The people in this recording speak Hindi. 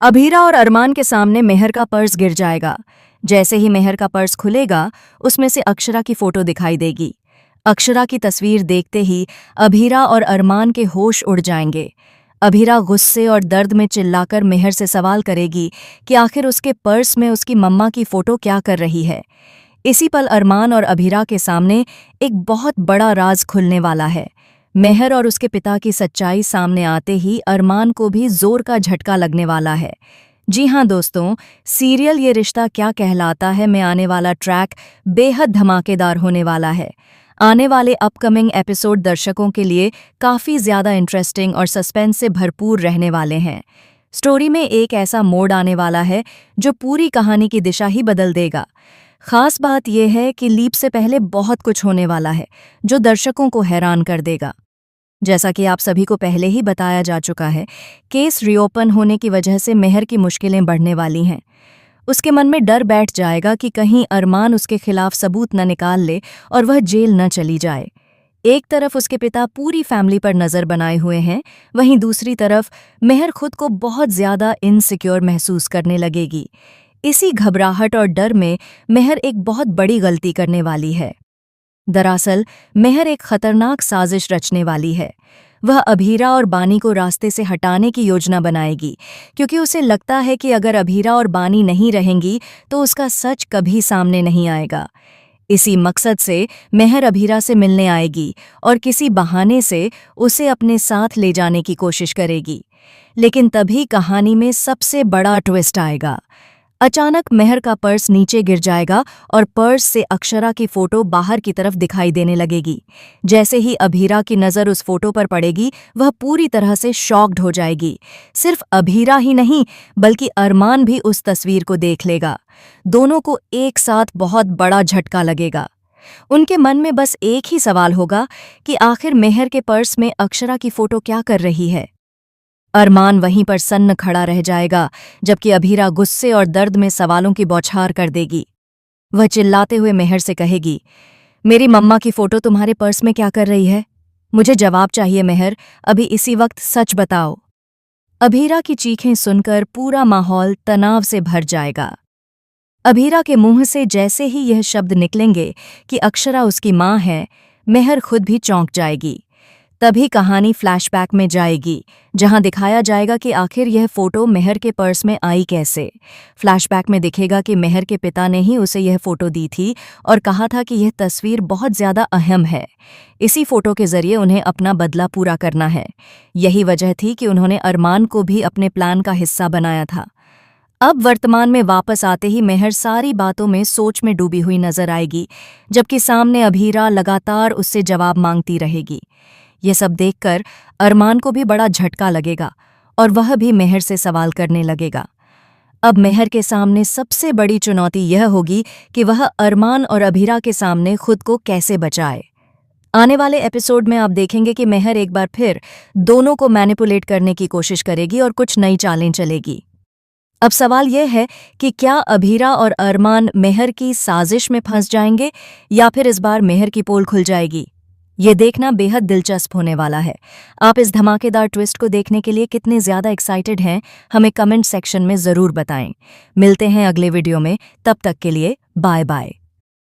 अभीरा और अरमान के सामने मेहर का पर्स गिर जाएगा। जैसे ही मेहर का पर्स खुलेगा, उसमें से अक्षरा की फोटो दिखाई देगी। अक्षरा की तस्वीर देखते ही अभीरा और अरमान के होश उड़ जाएंगे। अभीरा गुस्से और दर्द में चिल्लाकर मेहर से सवाल करेगी कि आखिर उसके पर्स में उसकी मम्मा की फोटो क्या कर रही है। इसी पल अरमान और अभीरा के सामने एक बहुत बड़ा राज खुलने वाला है। मेहर और उसके पिता की सच्चाई सामने आते ही अरमान को भी जोर का झटका लगने वाला है। जी हाँ दोस्तों, सीरियल ये रिश्ता क्या कहलाता है में आने वाला ट्रैक बेहद धमाकेदार होने वाला है। आने वाले अपकमिंग एपिसोड दर्शकों के लिए काफ़ी ज़्यादा इंटरेस्टिंग और सस्पेंस से भरपूर रहने वाले हैं। स्टोरी में एक ऐसा मोड़ आने वाला है जो पूरी कहानी की दिशा ही बदल देगा। खास बात यह है कि लीप से पहले बहुत कुछ होने वाला है जो दर्शकों को हैरान कर देगा। जैसा कि आप सभी को पहले ही बताया जा चुका है, केस रीओपन होने की वजह से मेहर की मुश्किलें बढ़ने वाली हैं। उसके मन में डर बैठ जाएगा कि कहीं अरमान उसके खिलाफ सबूत न निकाल ले और वह जेल न चली जाए। एक तरफ उसके पिता पूरी फैमिली पर नज़र बनाए हुए हैं, वहीं दूसरी तरफ मेहर खुद को बहुत ज़्यादा इनसिक्योर महसूस करने लगेगी। इसी घबराहट और डर में मेहर एक बहुत बड़ी गलती करने वाली है। दरअसल मेहर एक खतरनाक साजिश रचने वाली है। वह अभीरा और बानी को रास्ते से हटाने की योजना बनाएगी, क्योंकि उसे लगता है कि अगर अभीरा और बानी नहीं रहेंगी तो उसका सच कभी सामने नहीं आएगा। इसी मकसद से मेहर अभीरा से मिलने आएगी और किसी बहाने से उसे अपने साथ ले जाने की कोशिश करेगी। लेकिन तभी कहानी में सबसे बड़ा ट्विस्ट आएगा। अचानक मेहर का पर्स नीचे गिर जाएगा और पर्स से अक्षरा की फोटो बाहर की तरफ दिखाई देने लगेगी। जैसे ही अभीरा की नज़र उस फोटो पर पड़ेगी, वह पूरी तरह से शॉक्ड हो जाएगी। सिर्फ अभीरा ही नहीं, बल्कि अरमान भी उस तस्वीर को देख लेगा। दोनों को एक साथ बहुत बड़ा झटका लगेगा। उनके मन में बस एक ही सवाल होगा कि आखिर मेहर के पर्स में अक्षरा की फोटो क्या कर रही है। अरमान वहीं पर सन्न खड़ा रह जाएगा, जबकि अभीरा गुस्से और दर्द में सवालों की बौछार कर देगी। वह चिल्लाते हुए मेहर से कहेगी, मेरी मम्मा की फोटो तुम्हारे पर्स में क्या कर रही है? मुझे जवाब चाहिए मेहर, अभी इसी वक्त सच बताओ। अभीरा की चीखें सुनकर पूरा माहौल तनाव से भर जाएगा। अभीरा के मुंह से जैसे ही यह शब्द निकलेंगे कि अक्षरा उसकी माँ है, मेहर खुद भी चौंक जाएगी। तभी कहानी फ्लैशबैक में जाएगी, जहां दिखाया जाएगा कि आखिर यह फोटो मेहर के पर्स में आई कैसे। फ्लैशबैक में दिखेगा कि मेहर के पिता ने ही उसे यह फोटो दी थी और कहा था कि यह तस्वीर बहुत ज़्यादा अहम है। इसी फोटो के जरिए उन्हें अपना बदला पूरा करना है। यही वजह थी कि उन्होंने अरमान को भी अपने प्लान का हिस्सा बनाया था। अब वर्तमान में वापस आते ही मेहर सारी बातों में सोच में डूबी हुई नजर आएगी, जबकि सामने अभीरा लगातार उससे जवाब मांगती रहेगी। ये सब देखकर अरमान को भी बड़ा झटका लगेगा और वह भी मेहर से सवाल करने लगेगा। अब मेहर के सामने सबसे बड़ी चुनौती यह होगी कि वह अरमान और अभीरा के सामने खुद को कैसे बचाए। आने वाले एपिसोड में आप देखेंगे कि मेहर एक बार फिर दोनों को मैनिपुलेट करने की कोशिश करेगी और कुछ नई चालें चलेगी। अब सवाल यह है कि क्या अभीरा और अरमान मेहर की साजिश में फंस जाएंगे या फिर इस बार मेहर की पोल खुल जाएगी। ये देखना बेहद दिलचस्प होने वाला है। आप इस धमाकेदार ट्विस्ट को देखने के लिए कितने ज़्यादा एक्साइटेड हैं, हमें कमेंट सेक्शन में ज़रूर बताएं। मिलते हैं अगले वीडियो में, तब तक के लिए बाय बाय।